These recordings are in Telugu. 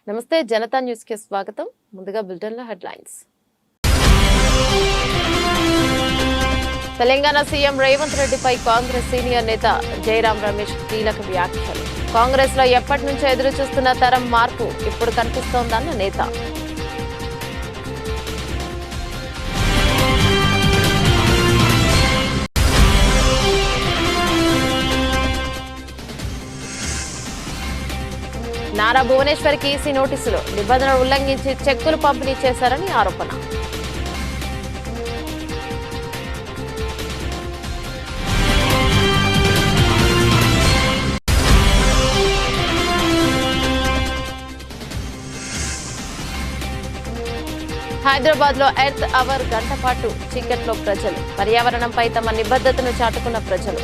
నమస్తే, జనతా న్యూస్ కి స్వాగతం. ముందుగా బులెటిన్ లో హెడ్లైన్స్. తెలంగాణ సీఎం రేవంత్ రెడ్డిపై కాంగ్రెస్ సీనియర్ నేత జయరాం రమేష్ కీలక వ్యాఖ్యలు. కాంగ్రెస్ లో ఎప్పటి నుంచో ఎదురు చూస్తున్న తరం మార్పు ఇప్పుడు కనిపిస్తోందన్న నేత. నారా భువనేశ్వర్కి ఈసీ నోటీసులు. నిబంధనలు ఉల్లంఘించి చెక్కులు పంపిణీ చేశారని ఆరోపణ. హైదరాబాద్ లో ఎర్త్ అవర్ గంట పాటు చీకట్లో ప్రజలు. పర్యావరణంపై తమ నిబద్ధతను చాటుకున్న ప్రజలు.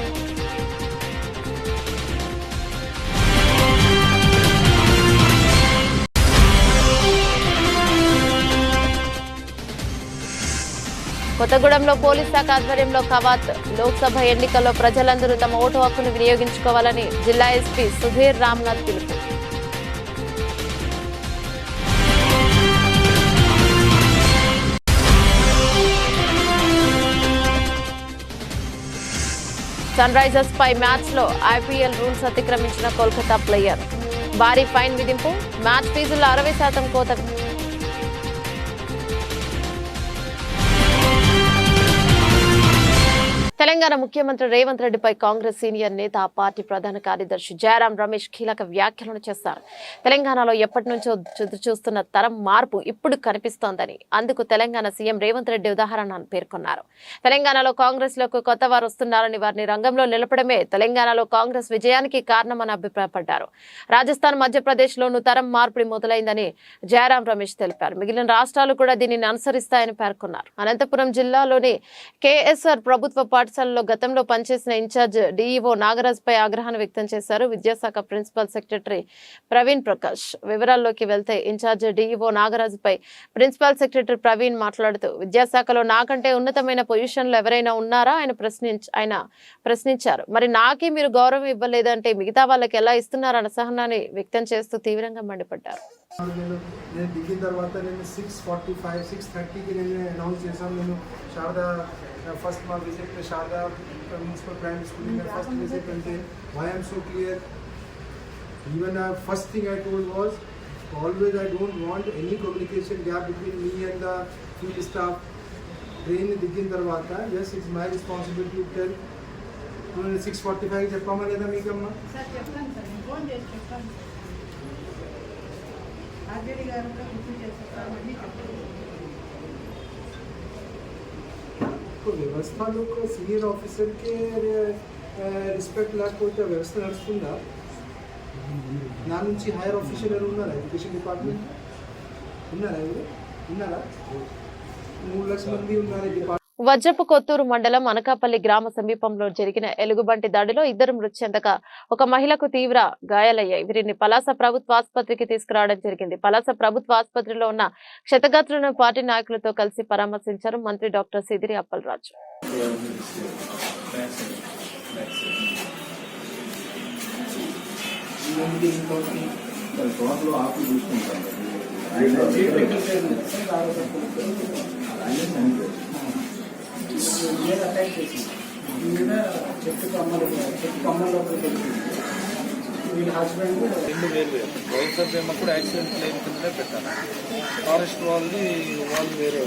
కొత్తగూడెంలో పోలీస్ శాఖ ఆధ్వర్యంలో కవాత్. లోక్సభ ఎన్నికల్లో ప్రజలందరూ తమ ఓటు హక్కును వినియోగించుకోవాలని జిల్లా ఎస్పీ సుధీర్ రామ్నాథ్ పిలుపు. సన్ రైజర్స్ పై మ్యాచ్ లో ఐపీఎల్ రూల్స్ అతిక్రమించిన కోల్కతా ప్లేయర్. భారీ ఫైన్ విధింపు. మ్యాచ్ ఫీజుల్లో 60% కోత. తెలంగాణ ముఖ్యమంత్రి రేవంత్ రెడ్డిపై కాంగ్రెస్ సీనియర్ నేత, పార్టీ ప్రధాన కార్యదర్శి జయరాం రమేష్ కీలక వ్యాఖ్యలను చేశారు. తెలంగాణలో ఎప్పటి నుంచో చూస్తున్న తరం మార్పు ఇప్పుడు కనిపిస్తోందని, అందుకు తెలంగాణ సీఎం రేవంత్ రెడ్డి ఉదాహరణను పేర్కొన్నారు. తెలంగాణలో కాంగ్రెస్ లోకి కొత్త వారు వస్తున్నారని, వారిని రంగంలో నిలపడమే తెలంగాణలో కాంగ్రెస్ విజయానికి కారణమని అభిప్రాయపడ్డారు. రాజస్థాన్, మధ్యప్రదేశ్ లోనూ తరం మార్పిడి మొదలైందని జయరాం రమేష్ తెలిపారు. మిగిలిన రాష్ట్రాలు కూడా దీనిని అనుసరిస్తాయని పేర్కొన్నారు. అనంతపురం జిల్లాలోని కేఎస్ఆర్ ప్రభుత్వ పాఠశాలలో గతంలో పనిచేసిన ఇన్ఛార్జ్ డీఈఓ నాగరాజ్ పై ఆగ్రహాన్ని వ్యక్తం చేశారు. విద్యాశాఖ ప్రిన్సిపల్ సెక్రటరీ ప్రవీణ్ ప్రకాష్. వివరాల్లోకి వెళ్తే ఇన్ఛార్జ్ డీఈఓ నాగరాజ్ పై ప్రిన్సిపల్ సెక్రటరీ ప్రవీణ్ మాట్లాడుతూ, విద్యాశాఖలో నాకంటే ఉన్నతమైన పొజిషన్లో ఎవరైనా ఉన్నారా ఆయన ప్రశ్నించారు. మరి నాకే మీరు గౌరవం ఇవ్వలేదంటే మిగతా వాళ్ళకి ఎలా ఇస్తున్నారన్న అసహనాన్ని వ్యక్తం చేస్తూ తీవ్రంగా మండిపడ్డారు. నేను దిగిన తర్వాత నేను 6:45, 6:30కి నేను అనౌన్స్ చేశాను. నేను శారదా ఫస్ట్ మా visit Sharada municipal primary school में first visit and why I am so clear. Even first thing I told was always I don't want any communication gap between me and the field staff. Train దిగిన తర్వాత yes it's my responsibility to tell. 6:45 చెప్పామా లేదా మీకమ్మా? సార్ చెప్తాను సార్, ఫోన్ చేసి చెప్తాను. ఆర్జేడీ గారు కూడా గుర్తు చేస్తారు, మళ్ళీ చెప్తాను. వ్యవస్థలో సీనియర్ ఆఫీసర్కి రెస్పెక్ట్ లేకపోతే వ్యవస్థ నడుస్తుందా? నా నుంచి హైయర్ ఆఫీసర్ ఉన్నారా? ఎడ్యుకేషన్ డిపార్ట్మెంట్ ఉన్నారా? 3 లక్షల మంది ఉన్నారు డిపార్ట్మెంట్. వజ్రపు కొత్తూరు మండలం అనకాపల్లి గ్రామ సమీపంలో జరిగిన ఎలుగుబంటి దాడిలో 2 మృతి చెందగా ఒక మహిళకు తీవ్ర గాయాలయ్యాయి. వీరిని పలాస ప్రభుత్వ ఆసుపత్రికి తీసుకురావడం జరిగింది. పలాస ప్రభుత్వ ఆసుపత్రిలో ఉన్న క్షతగాత్రులను పార్టీ నాయకులతో కలిసి పరామర్శించారు మంత్రి డాక్టర్ సిదిరి అప్పలరాజు. చెట్టు కమ్మలో వీళ్ళ హస్బెండ్ 2 వేరు వైఎస్ఆర్ ఏమప్పుడు యాక్సిడెంట్ లేని కింద పెట్టాను. ఫారెస్ట్ వాళ్ళు వేరే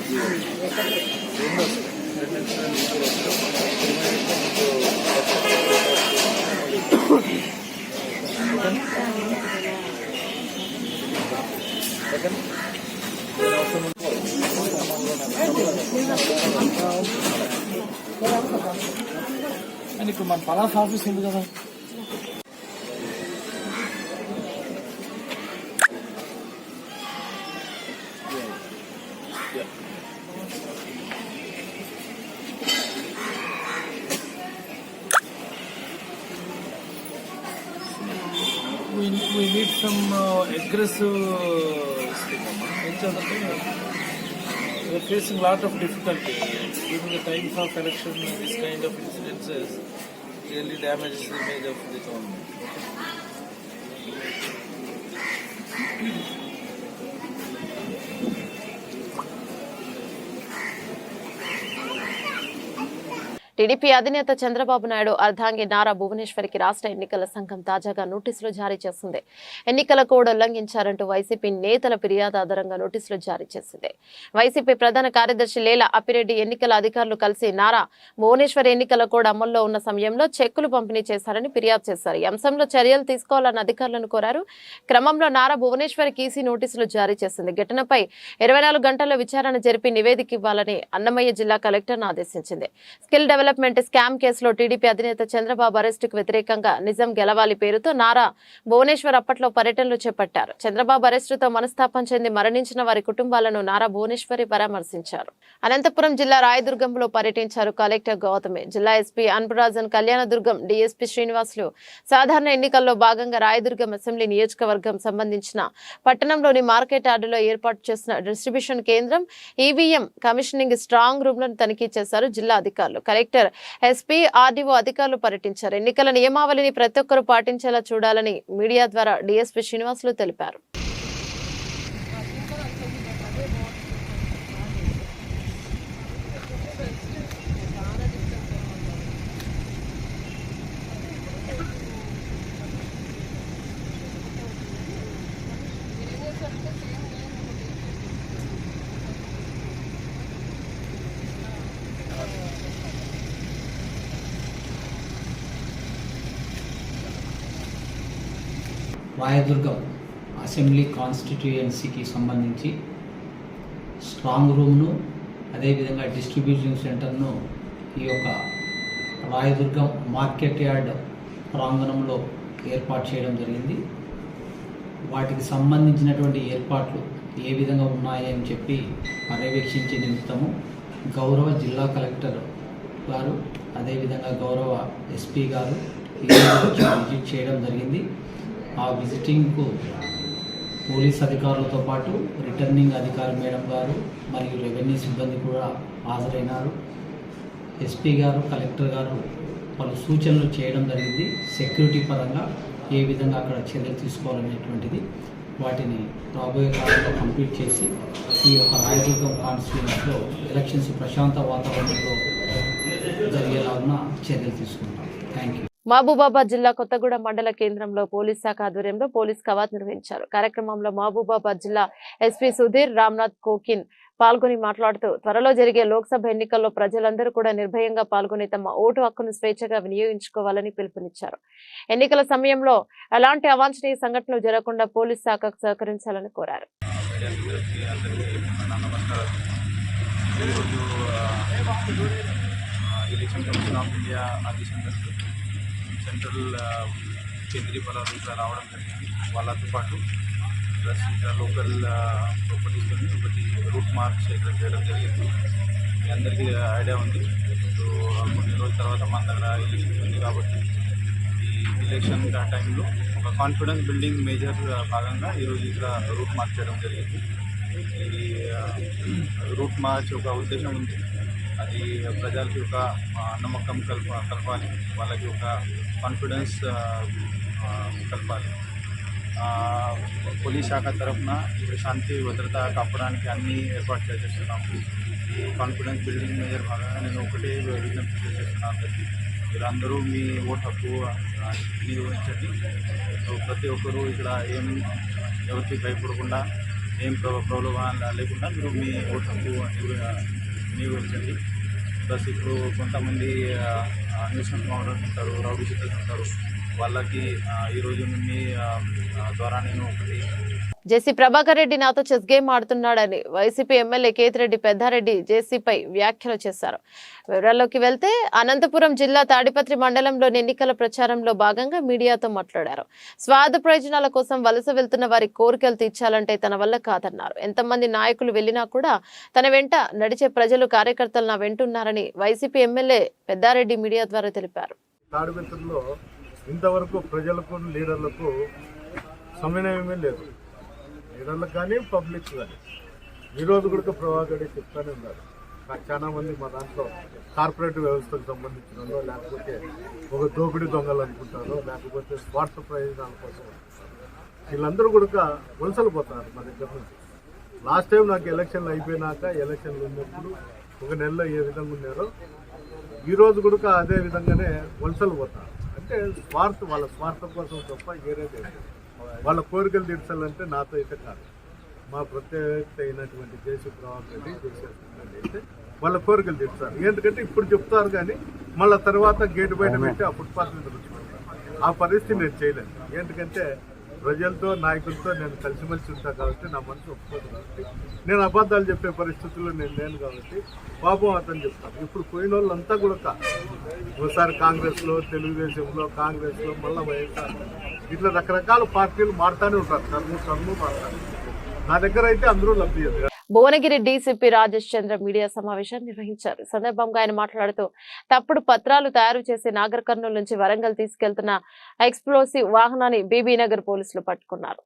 అని ఇప్పుడు మన పలాస్ ఆఫీస్ ఉంది కదా. We need some aggressive we are facing a lot of difficulty. During the times of election, this kind of incidences really damages the image of the government. TDP అధినేత చంద్రబాబు నాయుడు అర్ధాంగి నారా భువనేశ్వరికి రాష్ట్ర ఎన్నికల సంఘం తాజాగా నోటీసులు జారీ చేసింది. ఎన్నికల కోడ్ ఉల్లంఘించారంటూ వైసీపీ నేతల ఫిర్యాదు ఆధారంగా నోటీసులు జారీ చేసింది. వైసీపీ ప్రధాన కార్యదర్శి లేలా అప్పిరెడ్డి ఎన్నికల అధికారులు కలిసి నారా భువనేశ్వర్ ఎన్నికల కోడ్ అమల్లో ఉన్న సమయంలో చెక్కులు పంపిణీ చేశారని ఫిర్యాదు చేశారు. ఈ అంశంలో చర్యలు తీసుకోవాలని అధికారులను కోరారు. క్రమంలో నారా భువనేశ్వర్ ఈసీ నోటీసులు జారీ చేసింది. ఘటనపై 24 గంటల్లో విచారణ జరిపి నివేదిక ఇవ్వాలని అన్నమయ్య జిల్లా కలెక్టర్ను ఆదేశించింది. స్కిల్ డెవలప్మెంట్ స్కామ్ కేసులో టీడీపీ అధినేత చంద్రబాబు అరెస్టుకు వ్యతిరేకంగా నిజం గెలవాలి పేరుతో నారా భువనేశ్వర్ అప్పట్లో పర్యటనలు చేపట్టారు. చంద్రబాబు అరెస్టుతో మనస్తాపం చెంది మరణించిన వారి కుటుంబాలను నారా భువనేశ్వరి పరామర్శించారు. అనంతపురం జిల్లా రాయదుర్గంలో పర్యటించారు కలెక్టర్ గౌతమి. జిల్లా ఎస్పీ అన్బురాజన్, కళ్యాణదుర్గం డీఎస్పీ శ్రీనివాసులు సాధారణ ఎన్నికల్లో భాగంగా రాయదుర్గం అసెంబ్లీ నియోజకవర్గం సంబంధించిన పట్టణంలోని మార్కెట్ యార్డులో ఏర్పాటు చేసిన డిస్ట్రిబ్యూషన్ కేంద్రం, ఈవీఎం కమిషనింగ్ స్ట్రాంగ్ రూమ్ లను తనిఖీ చేశారు జిల్లా అధికారులు. కలెక్టర్, ఎస్పీ, ఆర్డీఓ అధికారులు పర్యటించారు. ఎన్నికల నియమావళిని ప్రతి ఒక్కరూ పాటించేలా చూడాలని మీడియా ద్వారా డీఎస్పీ శ్రీనివాసులు తెలిపారు. రాయదుర్గం అసెంబ్లీ కాన్స్టిట్యుయెన్సీకి సంబంధించి స్ట్రాంగ్ రూమ్ను, అదేవిధంగా డిస్ట్రిబ్యూషన్ సెంటర్ను ఈ యొక్క రాయదుర్గం మార్కెట్ యార్డ్ ప్రాంగణంలో ఏర్పాటు చేయడం జరిగింది. వాటికి సంబంధించినటువంటి ఏర్పాట్లు ఏ విధంగా ఉన్నాయని చెప్పి పర్యవేక్షించే నిమిత్తము గౌరవ జిల్లా కలెక్టర్ గారు, అదేవిధంగా గౌరవ ఎస్పీ గారు విజిట్ చేయడం జరిగింది. ఆ విజిటింగ్కు పోలీస్ అధికారులతో పాటు రిటర్నింగ్ అధికారి మేడం గారు మరియు రెవెన్యూ సిబ్బంది కూడా హాజరైనారు. ఎస్పీ గారు, కలెక్టర్ గారు పలు సూచనలు చేయడం జరిగింది. సెక్యూరిటీ పరంగా ఏ విధంగా అక్కడ చర్యలు తీసుకోవాలనేటువంటిది వాటిని రాబోయే కాలంలో కంప్లీట్ చేసి ఈ యొక్క రాయదుర్గం కాన్స్టిట్యూన్సీలో ఎలక్షన్స్ ప్రశాంత వాతావరణంలో జరిగేలాగా చర్యలు తీసుకుంటాం. Thank you. మహబూబాబాద్ జిల్లా కొత్తగూడెం మండల కేంద్రంలో పోలీస్ శాఖ ఆధ్వర్యంలో పోలీస్ కవాత్ నిర్వహించారు. కార్యక్రమంలో మహబూబాబాద్ జిల్లా ఎస్పీ సుధీర్ రామ్నాథ్ కోకిన్ పాల్గొని మాట్లాడుతూ, త్వరలో జరిగే లోక్సభ ఎన్నికల్లో ప్రజలందరూ కూడా నిర్భయంగా పాల్గొని తమ ఓటు హక్కును స్వేచ్ఛగా వినియోగించుకోవాలని పిలుపునిచ్చారు. ఎన్నికల సమయంలో ఎలాంటి అవాంఛనీయ సంఘటనలు జరగకుండా పోలీస్ శాఖకు సహకరించాలని కోరారు. సెంట్రల్ కేంద్రీయ బలాలు ఇక్కడ రావడం జరిగింది. వాళ్ళతో పాటు ప్లస్ ఇక్కడ లోకల్ ప్రాపర్టీస్తో ఒకటి రూట్ మార్క్స్ ఇక్కడ చేయడం జరిగింది. మీ అందరికీ ఐడియా ఉంది. సో కొన్ని రోజుల తర్వాత మన దగ్గర ఎలక్షన్ ఉంది కాబట్టి ఈ ఎలక్షన్ టైంలో ఒక కాన్ఫిడెన్స్ బిల్డింగ్ మేజర్ భాగంగా ఈరోజు ఇక్కడ రూట్ మార్చ్ చేయడం జరిగింది. ఈ రూట్ మార్చ్ ఒక ఉద్దేశం ఉంది. అది ప్రజలకి ఒక నమ్మకం కలపాలి, వాళ్ళకి ఒక కాన్ఫిడెన్స్ కలపాలి. పోలీస్ శాఖ తరఫున ఇప్పుడు శాంతి భద్రత కాపాడడానికి అన్ని ఏర్పాటు చేస్తున్నాము. ఈ కాన్ఫిడెన్స్ బిల్డింగ్ మేజర్ భాగంగా నేను ఒకటే విజ్ఞప్తి చేస్తున్నాను అందరికీ, మీరందరూ మీ ఓటు హక్కు వినియోగించండి. సో ప్రతి ఒక్కరూ ఇక్కడ ఎవరికి భయపడకుండా, ఏం ప్రలోభాలు లేకుండా మీరు మీ ఓటు హక్కు వినియోగించండి. ప్లస్ ఇప్పుడు కొంతమంది న్యూసెన్స్ మోడల్స్ ఉంటారు, రౌడీ షీటర్స్ ఉంటారు, వాళ్ళకి ఈరోజు మీ ద్వారా నేను ఒకటి జేసీ ప్రభాకర్ రెడ్డి నాతో చెస్ గేమ్ ఆడుతున్నాడని వైసీపీ ఎమ్మెల్యే కేతిరెడ్డి పెద్దారెడ్డి జేసీపై వ్యాఖ్యలు చేశారు. వివరాల్లోకి వెళ్తే, అనంతపురం జిల్లా తాడిపత్రి మండలంలోని ఎన్నికల ప్రచారంలో భాగంగా మీడియాతో మాట్లాడారు. స్వార్థ ప్రయోజనాల కోసం వలస వెళ్తున్న వారి కోరికలు తీర్చాలంటే తన వల్ల కాదన్నారు. ఎంతమంది నాయకులు వెళ్లినా కూడా తన వెంట నడిచే ప్రజలు, కార్యకర్తలు నా వెంటున్నారని వైసీపీ ఎమ్మెల్యే పెద్దారెడ్డి మీడియా ద్వారా తెలిపారు. తాడిపత్రిలో ఇంతవరకు ప్రజలకు, లీడర్లకు సమన్వయమే లేదు. లీడర్లకు కానీ, పబ్లిక్ కానీ. ఈరోజు కూడా ప్రభాకర్ రెడ్డి చెప్తానే ఉన్నారు. నాకు చాలా మంది మా దాంట్లో కార్పొరేట్ వ్యవస్థకు సంబంధించిన వాళ్ళు, లేకపోతే ఒక దోపిడీ దొంగలు అనుకుంటారు, లేకపోతే స్వార్థ ప్రయోజనాల కోసం వీళ్ళందరూ కూడా వలసలు పోతున్నారు మా దగ్గర నుంచి. లాస్ట్ టైం నాకు ఎలక్షన్లు అయిపోయినాక, ఎలక్షన్లు ఉన్నప్పుడు ఒక నెలలో ఏ విధంగా ఉన్నారో ఈరోజు కూడా అదే విధంగానే వలసలు పోతారు. అంటే వాళ్ళ స్వార్థం కోసం తప్ప ఏరేది వాళ్ళ కోరికలు తీర్చాలంటే నాతో అయితే కాదు. మా ప్రత్యేకత అయినటువంటి జేసీ ప్రభాకర్ రెడ్డి చేసేటువంటి అయితే వాళ్ళ కోరికలు తీర్చారు. ఎందుకంటే ఇప్పుడు చెప్తారు కానీ మళ్ళీ తర్వాత గేటు బయట పెట్టి ఆ ఫుట్పాత్ మీద రుచుకుంటారు. ఆ పరిస్థితి నేను చేయలేను. ఎందుకంటే ప్రజలతో నాయకులతో నేను కలిసిమెలిసి ఉంటాను కాబట్టి నా మనసు ఒప్పుకోదు కాబట్టి నేను అబద్ధాలు చెప్పే పరిస్థితుల్లో నేను లేను కాబట్టి పాపం అతను చెప్తాను. ఇప్పుడు పోయిన వాళ్ళంతా కూడా ఒకసారి కాంగ్రెస్లో, తెలుగుదేశంలో, కాంగ్రెస్లో, మళ్ళీ వైఎస్ఆర్ ఇట్లా రకరకాల పార్టీలు మారుతూనే ఉంటారు. టర్ము మారుతారు. నా దగ్గర అయితే అందరూ లబ్ధి చెందారు. భువనగిరి డీసీపీ రాజేష్ చంద్ర మీడియా సమావేశం నిర్వహించారు. ఈ సందర్భంగా ఆయన మాట్లాడుతూ తప్పుడు పత్రాలు తయారు చేసి నాగర్ కర్నూలు నుంచి వరంగల్ తీసుకెళ్తున్న ఎక్స్ప్లోసివ్ వాహనాన్ని బీబీనగర్ పోలీసులు పట్టుకున్నారు.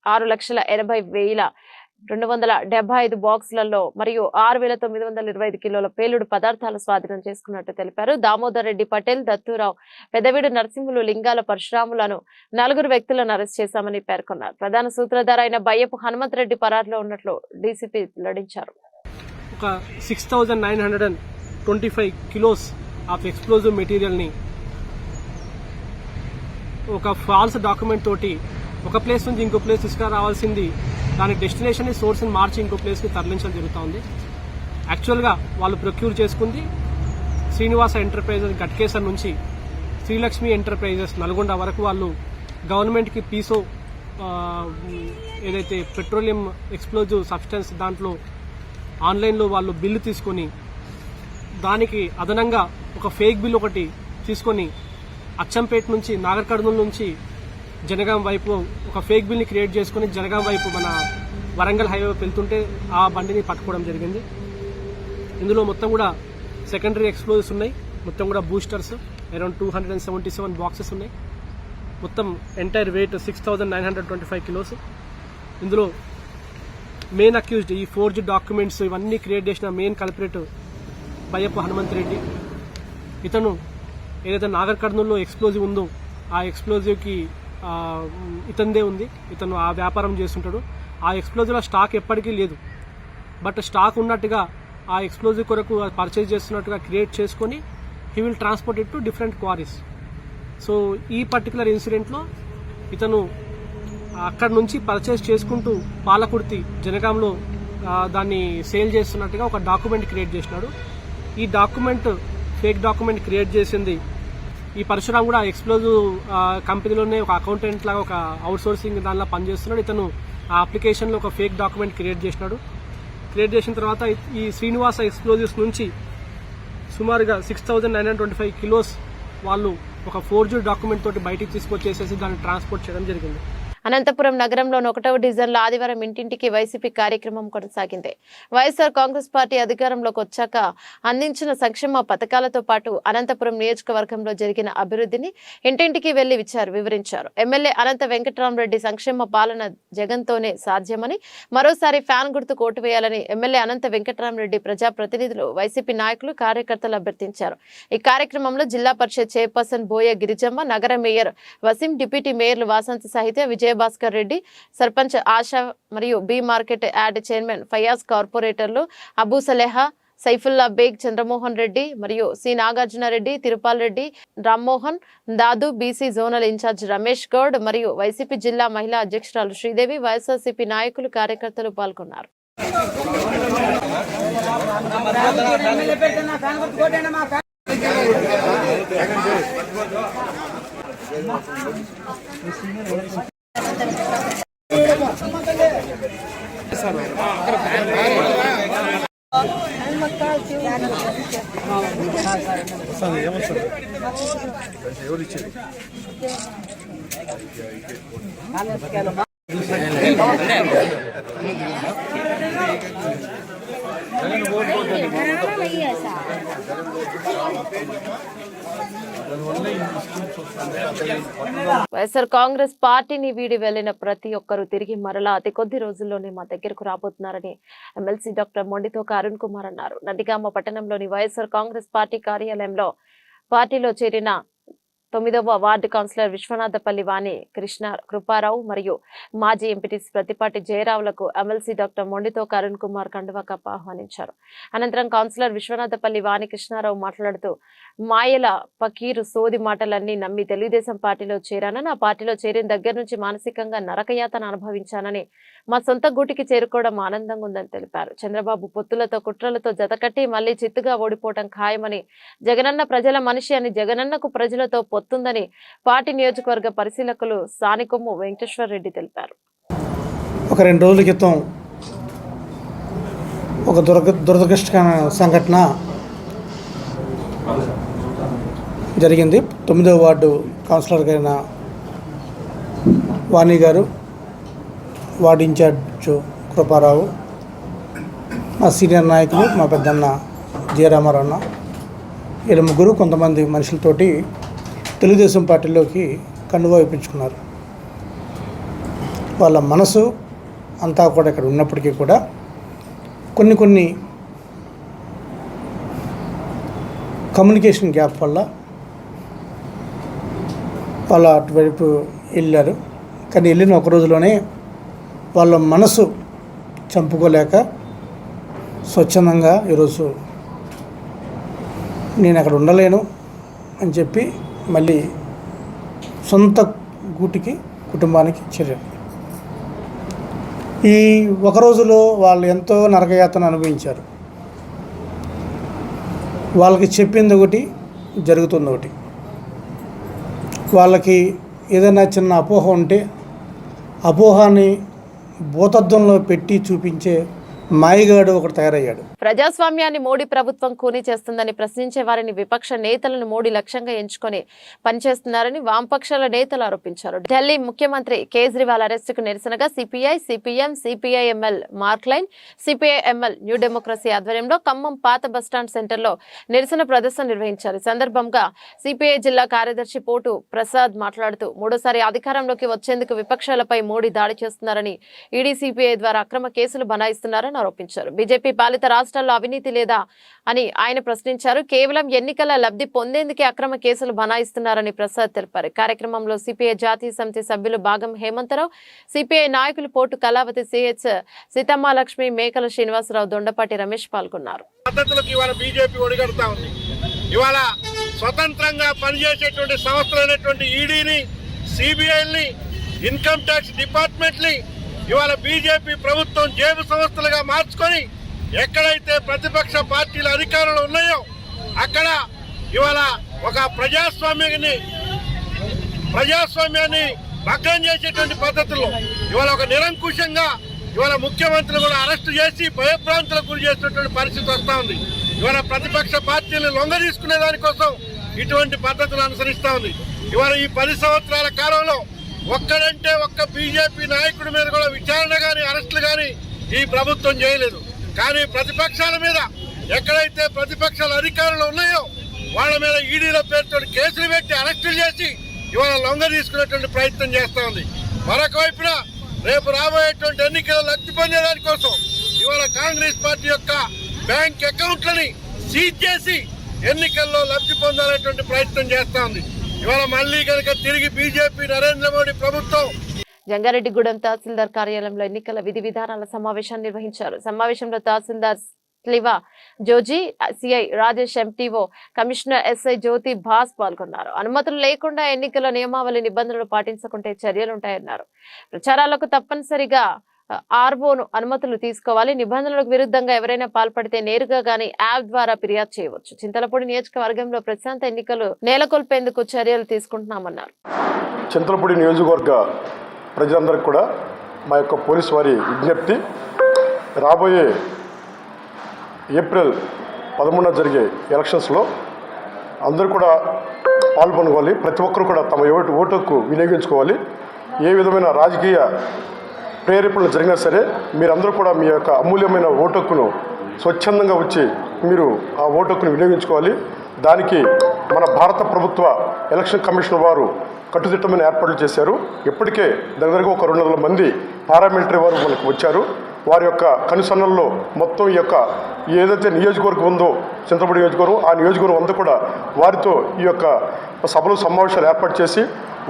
6,80,275 బాక్సులలో మరియు 6,925 కిలోల పేలుడు పదార్థాలు స్వాధీనం చేసుకున్నట్టు తెలిపారు. దామోదర్ రెడ్డి పటేల్, దత్తూరావు, పెదవీడు నరసింహులు, లింగాల పరశురాములను 4 వ్యక్తులను అరెస్ట్ చేశామని పేర్కొన్నారు. ప్రధాన సూత్రధార అయిన బయ్యపు హనుమంత్ రెడ్డి పరారులో ఉన్నట్లు డీసీపీ వెల్లడించారు. ఒక 6,925 కిలోస్ ఆఫ్ ఎక్స్ప్లోజివ్ మెటీరియల్ ని ఒక ఫాల్స్ డాక్యుమెంట్ తోటి ఒక ప్లేస్ నుంచి ఇంకో ప్లేస్ తీసుకురావాల్సింది దాని డెస్టినేషన్ సోర్స్ ని మార్చి ఇంకో ప్లేస్ కి తరలించడం జరుగుతుంది. యాక్చువల్ గా వాళ్ళు ప్రొక్యూర్ చేసుకుంది శ్రీనివాస ఎంటర్ప్రైజెస్ గట్కేసర్ నుంచి శ్రీలక్ష్మి ఎంటర్ప్రైజెస్ నల్గొండ వరకు వాళ్ళు గవర్నమెంట్ కి పీసో ఏదైతే పెట్రోలియం ఎక్స్ప్లోజివ్ సబ్స్టెన్స్ దాంట్లో ఆన్లైన్లో వాళ్ళు బిల్లు తీసుకొని దానికి అదనంగా ఒక ఫేక్ బిల్ ఒకటి తీసుకొని అచ్చంపేట నుంచి నాగర్ కర్నూలు నుంచి జనగాం వైపు ఒక ఫేక్ బిల్ని క్రియేట్ చేసుకుని జనగాం వైపు మన వరంగల్ హైవే వెళ్తుంటే ఆ బండిని పట్టుకోవడం జరిగింది. ఇందులో మొత్తం కూడా సెకండరీ ఎక్స్ప్లోజివ్స్ ఉన్నాయి. మొత్తం కూడా బూస్టర్స్ అరౌండ్ 277 బాక్సెస్ ఉన్నాయి. మొత్తం ఎంటైర్ వెయిట్ 6,925 కిలోస్. ఇందులో మెయిన్ అక్యూజ్డ్ ఈ ఫోర్జ్ డాక్యుమెంట్స్ ఇవన్నీ క్రియేట్ చేసిన మెయిన్ కల్పరేట్ బయ్యప్ప హనుమంత్ రెడ్డి. ఇతను ఏదైతే నాగర్ కర్నూలులో ఎక్స్ప్లోజివ్ ఉందో ఆ ఎక్స్ప్లోజివ్కి ఇతందే ఉంది. ఇతను ఆ వ్యాపారం చేస్తుంటాడు. ఆ ఎక్స్ప్లోజివ్ల స్టాక్ ఎప్పటికీ లేదు. బట్ స్టాక్ ఉన్నట్టుగా ఆ ఎక్స్ప్లోజివ్ కొరకు పర్చేజ్ చేస్తున్నట్టుగా క్రియేట్ చేసుకొని he will transport it to different queries. So ఈ పర్టికులర్ ఇన్సిడెంట్లో ఇతను అక్కడ నుంచి పర్చేజ్ చేసుకుంటూ పాలకుర్తి జనగాంలో దాన్ని సేల్ చేస్తున్నట్టుగా ఒక డాక్యుమెంట్ క్రియేట్ చేసినాడు. ఈ డాక్యుమెంట్ ఫేక్ డాక్యుమెంట్ క్రియేట్ చేసింది ఈ పరశురామ్ కూడా ఎక్స్ప్లోజివ్ కంపెనీలోనే ఒక అకౌంటెంట్ లాగా ఒక అవుట్ సోర్సింగ్ దానిలో పనిచేస్తున్నాడు. ఇతను ఆ అప్లికేషన్లో ఒక ఫేక్ డాక్యుమెంట్ క్రియేట్ చేసినాడు. క్రియేట్ చేసిన తర్వాత ఈ శ్రీనివాస ఎక్స్ప్లోజివ్స్ నుంచి సుమారుగా 6,925 కిలోస్ వాళ్ళు ఒక ఫోర్జరీ డాక్యుమెంట్ తోటి బయటికి తీసుకొచ్చేసేసి దాన్ని ట్రాన్స్పోర్ట్ చేయడం జరిగింది. అనంతపురం నగరంలోని 1వ డివిజన్లో ఆదివారం ఇంటింటికి వైసీపీ కార్యక్రమం కొనసాగింది. వైఎస్ఆర్ కాంగ్రెస్ పార్టీ అధికారంలోకి వచ్చాక అందించిన సంక్షేమ పథకాలతో పాటు అనంతపురం నియోజకవర్గంలో జరిగిన అభివృద్ధిని ఇంటింటికి వెళ్లి వివరించారు. ఎమ్మెల్యే అనంత వెంకటరామరెడ్డి సంక్షేమ పాలన జగన్తోనే సాధ్యమని, మరోసారి ఫ్యాన్ గుర్తుకు ఓటు వేయాలని ఎమ్మెల్యే అనంత వెంకటరామరెడ్డి ప్రజాప్రతినిధులు, వైసీపీ నాయకులు, కార్యకర్తలు అభ్యర్థించారు. ఈ కార్యక్రమంలో జిల్లా పరిషత్ చైర్పర్సన్ బోయ గిరిజమ్మ, నగర మేయర్ వసీం, డిప్యూటీ మేయర్లు వాసంతి సాహిత్య, విజయభాస్కర్ రెడ్డి, సర్పంచ్ ఆశా మరియు B market yard chairman Fayaz, కార్పొరేటర్లు అబూ సలేహా, సైఫుల్లా బేగ్, చంద్రమోహన్ రెడ్డి మరియు C Nagarjuna Reddy, Tirupal Reddy, Rammohan, Dadu, BC zonal incharge Ramesh Goud మరియు వైసీపీ జిల్లా మహిళా అధ్యక్షురాలు శ్రీదేవి, వైఎస్ఆర్సీపీ నాయకులు, కార్యకర్తలు పాల్గొన్నారు. వైఎస్ఆర్ కాంగ్రెస్ పార్టీని వీడి వెళ్లిన ప్రతి ఒక్కరూ తిరిగి మరలా అతి కొద్ది రోజుల్లోనే మా దగ్గరకు రాబోతున్నారని ఎమ్మెల్సీ డాక్టర్ మొండితోక అరుణ్ కుమార్ అన్నారు. నందిగామ పట్టణంలోని వైఎస్ఆర్ కాంగ్రెస్ పార్టీ కార్యాలయంలో పార్టీలో చేరిన 9వ వార్డు కౌన్సిలర్ విశ్వనాథపల్లి వాణి కృష్ణ కృపారావు మరియు మాజీ ఎంపీటీసీ ప్రతిపాటి జయరావులకు ఎమ్మెల్సీ డాక్టర్ మొండితోక అరుణ్ కుమార్ కండువా కప్ప ఆహ్వానించారు. అనంతరం కౌన్సిలర్ విశ్వనాథపల్లి వాణి కృష్ణారావు మాట్లాడుతూ మాయల పకీరు సోది మాటలన్నీ నమ్మి తెలుగుదేశం పార్టీలో చేరానని, ఆ పార్టీలో చేరిన దగ్గర నుంచి మానసికంగా నరకయాతన అనుభవించానని, మా సొంత గూటికి చేరుకోవడం ఆనందంగా ఉందని తెలిపారు. చంద్రబాబు పొత్తులతో కుట్రలతో జతకట్టి మళ్లీ చిత్తుగా ఓడిపోవడం ఖాయమని, జగనన్న ప్రజల మనిషి అని, జగనన్నకు ప్రజలతో పొత్తుందని పార్టీ నియోజకవర్గ పరిశీలకులు సానికొమ్ము వెంకటేశ్వర రెడ్డి తెలిపారు. ఒక 2 రోజుల క్రితం ఒక దురదృష్టకర సంఘటన జరిగింది. 9వ వార్డు కౌన్సిలర్ అయిన వాణి గారు, వార్డు ఇన్ఛార్జ్ కృపారావు, మా సీనియర్ నాయకులు మా పెద్దన్న జయరామారావు అన్న, వీళ్ళ ముగ్గురు కొంతమంది మనుషులతోటి తెలుగుదేశం పార్టీలోకి కండువా వేయించుకున్నారు. వాళ్ళ మనసు అంతా కూడా ఇక్కడ ఉన్నప్పటికీ కూడా కొన్ని కమ్యూనికేషన్ గ్యాప్ వల్ల వాళ్ళ అటువైపు వెళ్ళారు. కానీ వెళ్ళిన ఒక రోజులోనే వాళ్ళ మనసు చంపుకోలేక స్వచ్ఛందంగా ఈరోజు నేను అక్కడ ఉండలేను అని చెప్పి మళ్ళీ సొంత గూటికి కుటుంబానికి చేరారు. ఈ ఒక రోజులో వాళ్ళు ఎంతో నరకయాతన అనుభవించారు. వాళ్ళకి చెప్పింది ఒకటి, జరుగుతుంది ఒకటి. వాళ్ళకి ఏదైనా చిన్న అపోహ ఉంటే అపోహాన్ని భూతద్దంలో పెట్టి చూపించే మాయగాడు ఒకటి తయారయ్యాడు. ప్రజాస్వామ్యాన్ని మోడీ ప్రభుత్వం కూనీ చేస్తుందని ప్రశ్నించే వారిని విపక్ష నేతలను మోడీ లక్ష్యంగా ఎంచుకొని పనిచేస్తున్నారని వామపక్షాల నేతలు ఆరోపించారు. ఢిల్లీ ముఖ్యమంత్రి కేజ్రీవాల్ అరెస్టుకు నిరసనగా సిపిఐ, సిపిఎం, సిపిఐఎంఎల్, మార్క్లైన్, సిపిఐఎంఎల్, న్యూ డెమోక్రసీ ఆధ్వర్యంలో ఖమ్మం పాత బస్టాండ్ సెంటర్లో నిరసన ప్రదర్శన నిర్వహించారు. ఈ సందర్భంగా సిపిఐ జిల్లా కార్యదర్శి పోటు ప్రసాద్ మాట్లాడుతూ మూడోసారి అధికారంలోకి వచ్చేందుకు విపక్షాలపై మోడీ దాడి చేస్తున్నారని, ఈడీ, సిపిఐ ద్వారా అక్రమ కేసులు బనాయిస్తున్నారని ఆరోపించారు. బీజేపీ పాలిత రాష్ట్రాల్లో అవినీతి లేదా అని ఆయన ప్రశ్నించారు. కేవలం ఎన్నికల లబ్ధి పొందేందుకే అక్రమ కేసులు బనాయిస్తున్నారని ప్రసాద్ తెలిపారు. కార్యక్రమంలో సిపిఐ జాతీయ సమితి సభ్యులు భాగం హేమంతరావు, సిపిఐ నాయకులు పోటు కళావతి, సిహెచ్ సీతమ్మాలక్ష్మి, మేకల శ్రీనివాసరావు, దొండపాటి రమేష్ పాల్గొన్నారు. బీజేపీ ఒడిగడుతా ఉంది. ఇవాళ స్వతంత్రంగా పనిచేసేటువంటి సంస్థలైనటువంటి ఈడీని, సిబిఐని, ఇన్కమ్ ట్యాక్స్ డిపార్ట్మెంట్ని ఇవాళ బీజేపీ ప్రభుత్వం జేబు సంస్థలుగా మార్చుకొని ఎక్కడైతే ప్రతిపక్ష పార్టీల అధికారంలో ఉన్నాయో అక్కడ ఇవాళ ఒక ప్రజాస్వామ్యాన్ని భగ్నం చేసేటువంటి పద్ధతుల్లో ఇవాళ ఒక నిరంకుశంగా ఇవాళ ముఖ్యమంత్రులు కూడా అరెస్టు చేసి భయభ్రాంతులకు గురి చేస్తున్నటువంటి పరిస్థితి వస్తూ ఉంది. ఇవాళ ప్రతిపక్ష పార్టీలను లొంగ తీసుకునే దానికోసం ఇటువంటి పద్ధతులు అనుసరిస్తూ ఉంది. ఇవాళ ఈ 10 సంవత్సరాల కాలంలో ఒక్కడంటే ఒక్క బీజేపీ నాయకుడి మీద కూడా విచారణ కానీ అరెస్టులు కానీ ఈ ప్రభుత్వం చేయలేదు. కానీ ప్రతిపక్షాల మీద ఎక్కడైతే ప్రతిపక్షాల అధికారంలో ఉన్నాయో వాళ్ళ మీద ఈడీల పేరుతో కేసులు పెట్టి అరెస్టులు చేసి ఇవాళ లొంగ తీసుకునేటువంటి ప్రయత్నం చేస్తూ ఉంది. మరొక వైపున రేపు రాబోయేటువంటి ఎన్నికల లబ్ధి పొందేదాని కోసం ఇవాళ కాంగ్రెస్ పార్టీ యొక్క బ్యాంక్ అకౌంట్లని సీజ్ చేసి ఎన్నికల్లో లబ్ధి పొందాలనేటువంటి ప్రయత్నం చేస్తూ ఉంది. ఇవాళ మళ్ళీ కనుక తిరిగి బీజేపీ నరేంద్ర మోడీ ప్రభుత్వం. జంగారెడ్డిగూడెం తహసీల్దార్ కార్యాలయంలో ఎన్నికల విధి విధానాల సమావేశాన్ని నిర్వహించారు. సమావేశంలో తహసీల్దార్ స్లివా Joji, CI Rajesh, MTO, commissioner SI Jyothi భాస్ పాల్గొన్నారు. అనుమతులు లేకుండా ఎన్నికల నియమావళి నిబంధనలు పాటించకుంటే చర్యలుంటాయన్నారు. ప్రచారాలకు తప్పనిసరిగా ఆర్ఓను అనుమతులు తీసుకోవాలి. నిబంధనలకు విరుద్ధంగా ఎవరైనా పాల్పడితే నేరుగా గానీ యాప్ ద్వారా ఫిర్యాదు చేయవచ్చు. చింతలపూడి నియోజకవర్గంలో ప్రశాంత ఎన్నికలు నెలకొల్పేందుకు చర్యలు తీసుకుంటున్నామన్నారు. చింతలపూడి నియోజకవర్గ ప్రజలందరికీ కూడా మా యొక్క పోలీసు వారి విజ్ఞప్తి, రాబోయే ఏప్రిల్ 11న జరిగే ఎలక్షన్స్లో అందరూ కూడా పాల్గొనుకోవాలి. ప్రతి ఒక్కరు కూడా తమ ఓటు హక్కు వినియోగించుకోవాలి. ఏ విధమైన రాజకీయ ప్రేరేపణలు జరిగినా సరే మీరందరూ కూడా మీ యొక్క అమూల్యమైన ఓటు హక్కును స్వచ్ఛందంగా వచ్చి మీరు ఆ ఓటు హక్కును వినియోగించుకోవాలి. దానికి మన భారత ప్రభుత్వ ఎలక్షన్ కమిషన్ వారు కట్టుదిట్టమైన ఏర్పాట్లు చేశారు. ఇప్పటికే దగ్గరగా ఒక 200 మంది పారామిలిటరీ వారు మనకు వచ్చారు. వారి యొక్క కనుసన్నల్లో మొత్తం ఈ యొక్క ఏదైతే నియోజకవర్గం ఉందో చింతపూడి నియోజకవర్గం, ఆ నియోజకవర్గం అంతా కూడా వారితో ఈ యొక్క సభలు సమావేశాలు ఏర్పాటు చేసి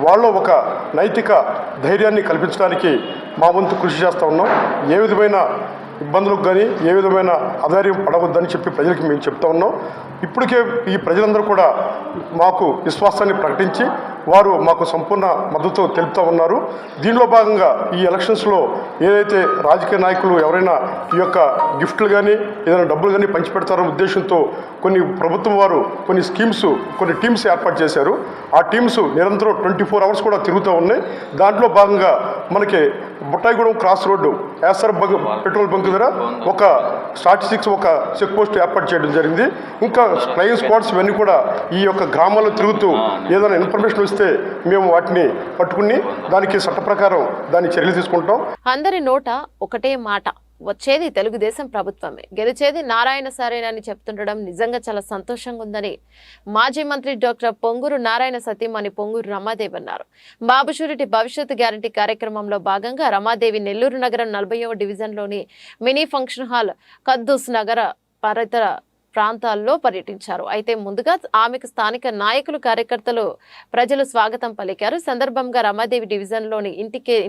వాళ్ళలో ఒక నైతిక ధైర్యాన్ని కల్పించడానికి మా వంతు కృషి చేస్తూ ఉన్నాం. ఏ విధమైన ఇబ్బందులకు కానీ ఏ విధమైన ఆధార్యం పడవద్దని చెప్పి ప్రజలకి మేము చెప్తా ఉన్నాం. ఇప్పటికే ఈ ప్రజలందరూ కూడా మాకు విశ్వాసాన్ని ప్రకటించి వారు మాకు సంపూర్ణ మద్దతు తెలుపుతూ ఉన్నారు. దీనిలో భాగంగా ఈ ఎలక్షన్స్లో ఏదైతే రాజకీయ నాయకులు ఎవరైనా ఈ యొక్క గిఫ్ట్లు కానీ ఏదైనా డబ్బులు కానీ పంచిపెడతారనే ఉద్దేశంతో కొన్ని ప్రభుత్వం వారు కొన్ని స్కీమ్స్ కొన్ని టీమ్స్ ఏర్పాటు చేశారు. ఆ టీమ్స్ నిరంతరం 24 hours కూడా తిరుగుతూ ఉన్నాయి. దాంట్లో భాగంగా మనకి Buttayagudem cross road Yasar petrol bunk దగ్గర ఒక స్టాటిస్టిక్స్ ఒక చెక్ పోస్ట్ ఏర్పాటు చేయడం జరిగింది. ఇంకా ఫ్లయింగ్ స్క్వాడ్స్ ఇవన్నీ కూడా ఈ యొక్క గ్రామాల్లో తిరుగుతూ ఏదైనా ఇన్ఫర్మేషన్ వస్తే మేము వాటిని పట్టుకుని దానికి చట్ట ప్రకారం దాని చర్యలు తీసుకుంటాం. అందరి నోట ఒకటే మాట, వచ్చేది తెలుగుదేశం ప్రభుత్వమే, గెలిచేది నారాయణ సారేనని చెప్తుండడం నిజంగా చాలా సంతోషంగా ఉందని మాజీ మంత్రి డాక్టర్ పొంగూరు నారాయణ సతీమణి పొంగూరు రమాదేవి అన్నారు. బాబు షూరిటీ భవిష్యత్తు గ్యారంటీ కార్యక్రమంలో భాగంగా రమాదేవి నెల్లూరు నగరం 40వ డివిజన్లోని మినీ ఫంక్షన్ హాల్ కద్దూస్ నగర పరిసర ప్రాంతాల్లో పర్యటించారు. అయితే ముందుగా ఆమెకు స్థానిక నాయకులు కార్యకర్తలు ప్రజలు స్వాగతం పలికారు. సందర్భంగా రమాదేవి డివిజన్లోని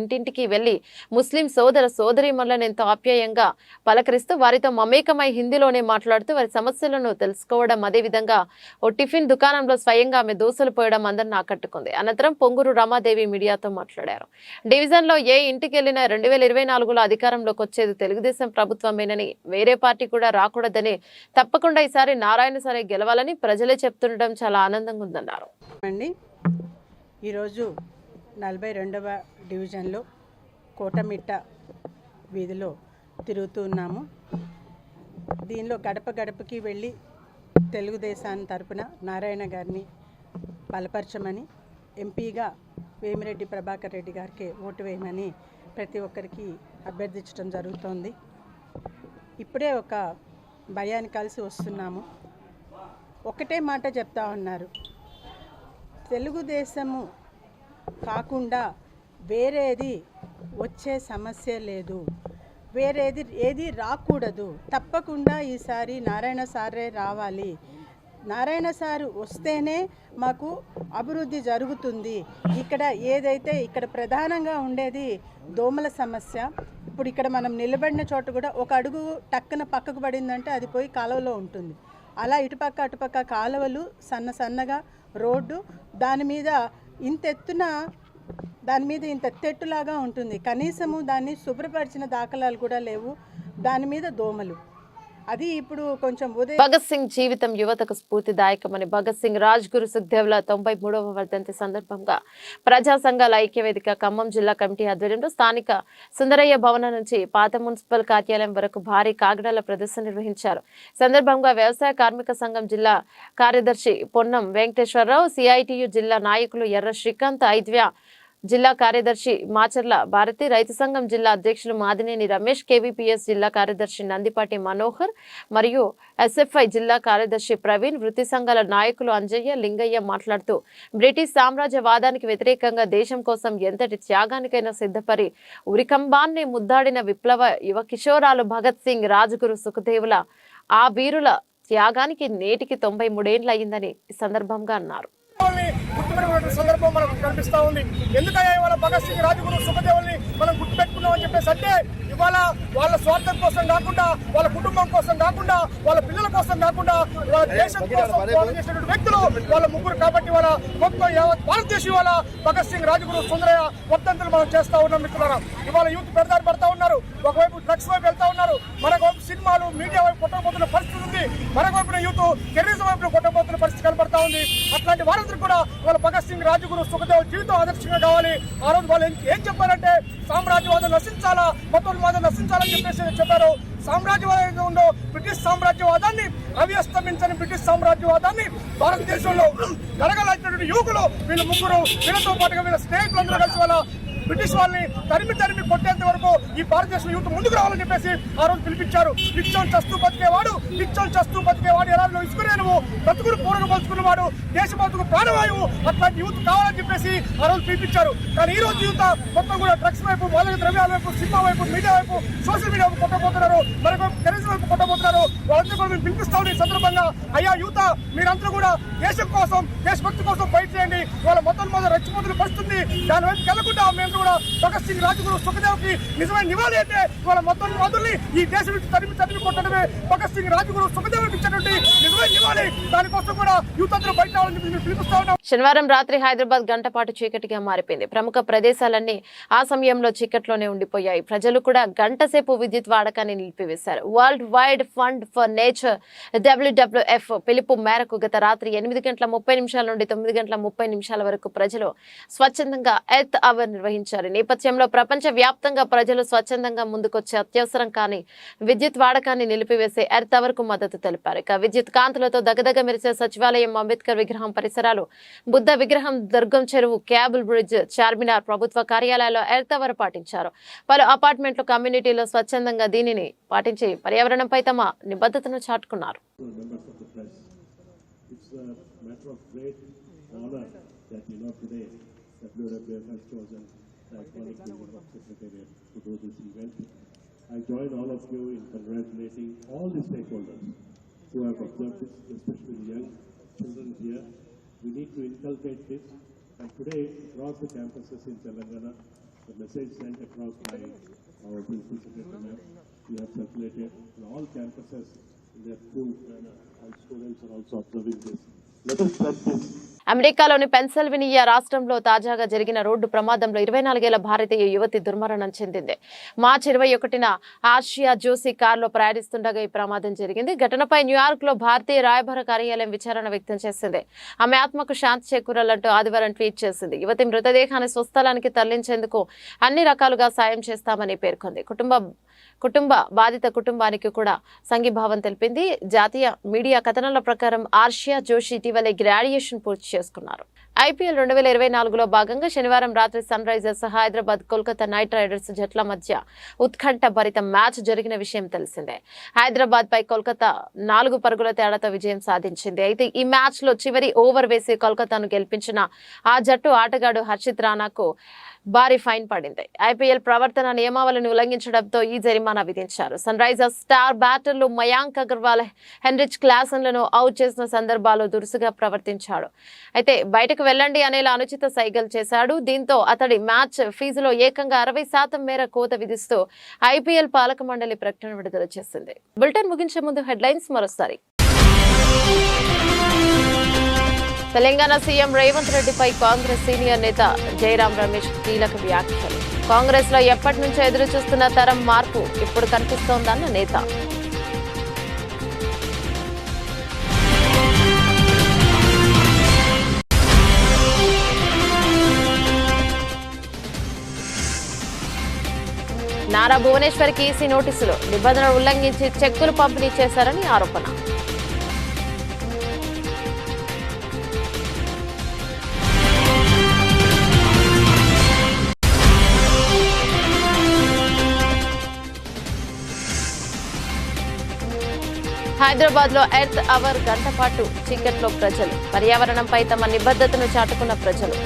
ఇంటింటికి వెళ్లి ముస్లిం సోదర సోదరీమణులను ఎంతో ఆప్యాయంగా పలకరిస్తూ వారితో మమేకమై హిందీలోనే మాట్లాడుతూ వారి సమస్యలను తెలుసుకోవడం, అదేవిధంగా ఓ టిఫిన్ దుకాణంలో స్వయంగా ఆమె దోశలు పోయడం అందరిని ఆకట్టుకుంది. అనంతరం పొంగూరు రమాదేవి మీడియాతో మాట్లాడారు. డివిజన్లో ఏ ఇంటికి వెళ్లినా 2024లో అధికారంలోకి వచ్చేది తెలుగుదేశం ప్రభుత్వమేనని, వేరే పార్టీ కూడా రాకూడదని, తప్పకుండా ఈసారి నారాయణ సారే గెలవాలని ప్రజలే చెప్తుండడం చాలా ఆనందంగా ఉందన్నారు. ఈరోజు 42వ డివిజన్లో కోటమిట్ట వీధిలో తిరుగుతున్నాము. దీనిలో గడప గడపకి వెళ్ళి తెలుగుదేశాన్ని తరపున నారాయణ గారిని బలపరచమని, ఎంపీగా వేమిరెడ్డి ప్రభాకర్ రెడ్డి గారికి ఓటు వేయమని ప్రతి ఒక్కరికి అభ్యర్థించడం జరుగుతోంది. ఇప్పుడే ఒక భయాన్ని కలిసి వస్తున్నాము. ఒకటే మాట చెప్తా ఉన్నారు, తెలుగుదేశము కాకుండా వేరేది వచ్చే సమస్య లేదు, వేరేది ఏది రాకూడదు, తప్పకుండా ఈసారి నారాయణ సారే రావాలి, నారాయణ సారు వస్తేనే మాకు అభివృద్ధి జరుగుతుంది. ఇక్కడ ఏదైతే ఇక్కడ ప్రధానంగా ఉండేది దోమల సమస్య. ఇప్పుడు ఇక్కడ మనం నిలబడిన చోట కూడా ఒక అడుగు టక్కన పక్కకు పడిందంటే అది పోయి కాలువలో ఉంటుంది. అలా ఇటుపక్క అటుపక్క కాలువలు సన్నగా రోడ్డు, దాని మీద ఇంత తెట్టులాగా ఉంటుంది. కనీసము దాన్ని శుభ్రపరిచిన దాఖలాలు కూడా లేవు. దాని మీద దోమలు. అది ఇప్పుడు కొంచెం భగత్ సింగ్ జీవితం యువతకు స్ఫూర్తిదాయకమని భగత్ సింగ్ రాజ్గురు సుఖ్దేవ్ల 93వ వర్ధంతి సందర్భంగా ప్రజా సంఘాల ఐక్యవేదిక ఖమ్మం జిల్లా కమిటీ ఆధ్వర్యంలో స్థానిక సుందరయ్య భవనం నుంచి పాత మున్సిపల్ కార్యాలయం వరకు భారీ కాగడాల ప్రదర్శన నిర్వహించారు. సందర్భంగా వ్యవసాయ కార్మిక సంఘం జిల్లా కార్యదర్శి పొన్నం వెంకటేశ్వరరావు, సిఐటియు జిల్లా నాయకులు ఎర్ర శ్రీకాంత్, ఐద్వ్య జిల్లా కార్యదర్శి మాచర్ల భారతి, రైతు సంఘం జిల్లా అధ్యక్షులు మాదినేని రమేష్, కేవీపీఎస్ జిల్లా కార్యదర్శి నందిపాటి మనోహర్ మరియు ఎస్ఎఫ్ఐ జిల్లా కార్యదర్శి ప్రవీణ్, వృత్తి సంఘాల నాయకులు అంజయ్య, లింగయ్య మాట్లాడుతూ బ్రిటిష్ సామ్రాజ్యవాదానికి వ్యతిరేకంగా దేశం కోసం ఎంతటి త్యాగానికైనా సిద్ధపరి ఉరికంబాన్ని ముద్దాడిన విప్లవ యువ కిషోరాలు భగత్ సింగ్, రాజ్గురు సుఖదేవుల ఆ వీరుల త్యాగానికి నేటికి 93 ఏళ్లు అయిందని ఈ సందర్భంగా అన్నారు. సందర్భం మనకు కనిపిస్తా ఉంది. ఎందుకయ్యా ఇవాళ భగత్ సింగ్, రాజ్గురు సుఖదేవుల్ని మనం గుర్తుపెట్టుకున్నామని చెప్పేసి అంటే ఇవాళ వాళ్ళ స్వార్థం కోసం కాకుండా, వాళ్ళ కుటుంబం కోసం కాకుండా, వాళ్ళ పిల్లల కోసం కాకుండా, వాళ్ళ దేశం కోసం చేసినటువంటి వ్యక్తులు వాళ్ళ ముగ్గురు. కాబట్టి వాళ్ళ మొత్తం యావత్ భారతదేశం ఇవాళ భగత్ సింగ్, రాజ్గురు సుందరయ్య వర్ధంతులు మనం చేస్తా ఉన్నాం మిత్రులారా. ఇవాళ యూత్ పెడదారి పడతా ఉన్నారు, ఒకవైపు డ్రగ్స్ వైపు వెళ్తా ఉన్నారు, మరొకవైపు సినిమాలు మీడియా వైపు కొట్టబోతున్న పరిస్థితి ఉంది, మరొకవైపు యూత్ టెర్రరిజం వైపు కొట్టబోతున్న పరిస్థితి కనబడతా ఉంది. అట్లాంటి వారందరూ కూడా వాళ్ళ భగత్ సింగ్, రాజ్గురు సుఖదేవ్ జీవితం ఆదర్శంగా కావాలి. ఆ రోజు వాళ్ళు ఏం చెప్పారంటే సామ్రాజ్యవాదం నశించాలా, మతోన్మాదం నశించాలని చెప్పేసి చెప్పారు. సామ్రాజ్యవాదం ఉందో బ్రిటిష్ సామ్రాజ్యవాదాన్ని, అవ్యస్తమించని బ్రిటిష్ సామ్రాజ్యవాదాన్ని భారతదేశంలో కలగలాంటినటువంటి యువకులు వీళ్ళ ముగ్గురు, వీళ్ళతో పాటుగా వీళ్ళ స్నేహితులందరూ కలిసి వాళ్ళ బ్రిటిష్ వాళ్ళని తరిమి కొట్టేంత వరకు ఈ భారతదేశం యూత్ ముందుకు రావాలని చెప్పేసి ఆ రోజు పిలిపించారు. నిత్యం చస్తూ బతికేవాడు ఎలా ఇసుకునే నువ్వు బ్రతుకులు పూరగా పంచుకున్నవాడు దేశ బతుకు ప్రాణవాయువు అట్లాంటి యూత్ కావాలని చెప్పేసి ఆ రోజు పిలిపించారు. కానీ ఈ రోజు యూత్ మొత్తం కూడా డ్రగ్స్ వైపు, మాదక ద్రవ్యాల వైపు, సినిమా వైపు, మీడియా వైపు, సోషల్ మీడియా వైపు కొట్టబోతున్నారు, మరొక టెర్రరిజం వైపు కొట్టబోతున్నారు. వాళ్ళందరూ కూడా మేము పిలిపిస్తాం ఈ సందర్భంగా. అయ్యా యూత్, మీరందరూ కూడా దేశం కోసం, దేశభక్తి కోసం ఫైట్ చేయండి. వాళ్ళ మొత్తం రెచ్చిపోతులు పడుతుంది. దాని వైపు వెళ్లకుండా మేము కూడా భగత్ సింగ్, రాజ్గురు, సుఖదేవ్కి నిజమైన నివాళి అంటే వాళ్ళ మొత్తం మందుల్ని ఈ దేశం నుంచి తరిమి కొట్టడమే భగత్ సింగ్, రాజ్గురు, సుఖదేవ్కి ఇచ్చినటువంటి నిజమైన నివాళి. దానికోసం కూడా యూత్ అందరూ బయట రావాలని మేము పిలుపుస్తా ఉన్నాం. శనివారం రాత్రి హైదరాబాద్ గంటపాటు చీకటిగా మారిపోయింది. ప్రముఖ ప్రదేశాలన్నీ ఆ సమయంలో చీకట్లోనే ఉండిపోయాయి. ప్రజలు కూడా గంట సేపు విద్యుత్ వాడకాన్ని నిలిపివేశారు. World wide fund for nature WWF పిలుపు మేరకు గత రాత్రి 8:30 నుండి 9:30 వరకు ప్రజలు స్వచ్ఛందంగా ఎర్త్ అవర్ నిర్వహించారు. నేపథ్యంలో ప్రపంచ వ్యాప్తంగా ప్రజలు స్వచ్ఛందంగా ముందుకొచ్చి అత్యవసరం కానీ విద్యుత్ వాడకాన్ని నిలిపివేసే ఎర్త్ అవర్ కు మద్దతు తెలిపారు. ఇక విద్యుత్ కాంతులతో దగదగ మెరిసే సచివాలయం, అంబేద్కర్ విగ్రహం పరిసరాలు, బుద్ధ విగ్రహం, దుర్గం చెరువు, కేబుల్ బ్రిడ్జ్, చార్మినార్, ప్రభుత్వ కార్యాలయాల్లో ఎర్త్ అవర్ పాటించారు. పలు అపార్ట్మెంట్లు, కమ్యూనిటీలో స్వచ్ఛందంగా దీనిని పాటించి పర్యావరణంపై తమ నిబద్ధతను చాటుకున్నారు. I join all of you in congratulating all the stakeholders who have observed this, especially the young children here. We need to inculcate this, and today across the campuses in Telangana, the message sent across by our Principal Secretary Ma'am, we have circulated in all campuses in their school, and all students are also observing this. Let us spread this. అమెరికాలోని పెన్సిల్వేనియా రాష్ట్రంలో తాజాగా జరిగిన రోడ్డు ప్రమాదంలో 24 ఏళ్ల భారతీయ యువతి దుర్మరణం చెందింది. మార్చి 21న ఆర్షియా జోషి కారులో ప్రయాణిస్తుండగా ఈ ప్రమాదం జరిగింది. ఘటనపై న్యూయార్క్ లో భారతీయ రాయబార కార్యాలయం విచారణ వ్యక్తం చేసింది. ఆమె ఆత్మకు శాంతి చేకూరాలంటూ ఆదివారం ట్వీట్ చేసింది. యువతి మృతదేహాన్ని స్వస్థలానికి తరలించేందుకు అన్ని రకాలుగా సాయం చేస్తామని పేర్కొంది. కుటుంబ బాధిత కుటుంబానికి కూడా సంఘీభావం తెలిపింది. జాతీయ మీడియా కథనాల ప్రకారం ఆర్షియా జోషి ఇటీవలే గ్రాడ్యుయేషన్ పూర్తి చేసుకున్నారు. IPL 2024లో భాగంగా శనివారం రాత్రి Sunrisers Hyderabad, Kolkata Knight Riders జట్ల మధ్య ఉత్కంఠ భరిత మ్యాచ్ జరిగిన విషయం తెలిసిందే. హైదరాబాద్ పై కోల్కతా 4 పరుగుల తేడాతో విజయం సాధించింది. అయితే ఈ మ్యాచ్ లో చివరి ఓవర్ వేసి కోల్కతాను గెలిపించిన ఆ జట్టు ఆటగాడు హర్షిత్ రాణాకు భారీ ఫైన్ పడింది. IPL ప్రవర్తన నియమావళిని ఉల్లంఘించడంతో ఈ జరిమానా విధించారు. సన్ రైజర్స్ స్టార్ బ్యాటర్లు మయాంక్ అగర్వాల్, హెన్రిచ్ క్లాసన్లను అవుట్ చేసిన సందర్భాల్లో దురుసుగా ప్రవర్తించాడు. అయితే బయటకు వెళ్ళండి అనేలా అనుచిత సైగలు చేశాడు. దీంతో అతడి మ్యాచ్ ఫీజులో ఏకంగా 60% మేర కోత విధిస్తూ IPL పాలక మండలి ప్రకటన విడుదల చేసింది. బులెటిన్ ముగించే ముందు హెడ్లైన్స్ మరోసారి. తెలంగాణ సీఎం రేవంత్ రెడ్డిపై కాంగ్రెస్ సీనియర్ నేత జయరాం రమేష్ కీలక వ్యాఖ్యలు. కాంగ్రెస్ లో ఎప్పటి నుంచో ఎదురు చూస్తున్న తరం మార్పు ఇప్పుడు కనిపిస్తోందన్న నేత. నారా భువనేశ్వర్కి ఈసీ నోటీసులు, నిబంధనలు ఉల్లంఘించి చెక్కులు పంపిణీ చేశారని ఆరోపణ. హైదరాబాద్ లో ఎర్త్ అవర్ గంటపాటు చీకట్లో ప్రజలు, పర్యావరణంపై తమ నిబద్ధతను చాటుకున్న ప్రజలు.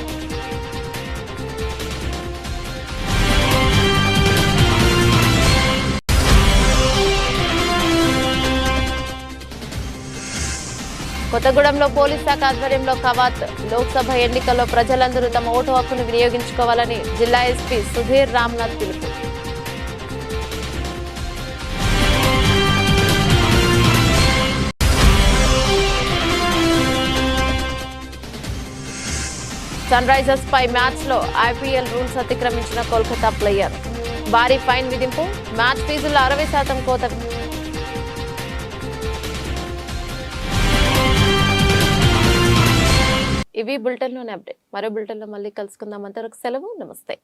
కొత్తగూడెంలో పోలీస్ శాఖ ఆధ్వర్యంలో కవాత్. లోక్సభ ఎన్నికల్లో ప్రజలందరూ తమ ఓటు హక్కును వినియోగించుకోవాలని జిల్లా ఎస్పీ సుధీర్ రామ్నాథ్ పిలుపు. సన్ రైజర్స్ పై మ్యాచ్ లో IPL రూల్స్ అతిక్రమించిన కోల్కతా ప్లేయర్, భారీ ఫైన్ విధింపు, మ్యాచ్ ఫీజుల్లో 60% కోత. ఇవి బులెటిన్లోనే అప్డేట్. మరో బులెటిన్లో మళ్ళీ కలుసుకుందాం. అంతవరకు సెలవు, నమస్తే.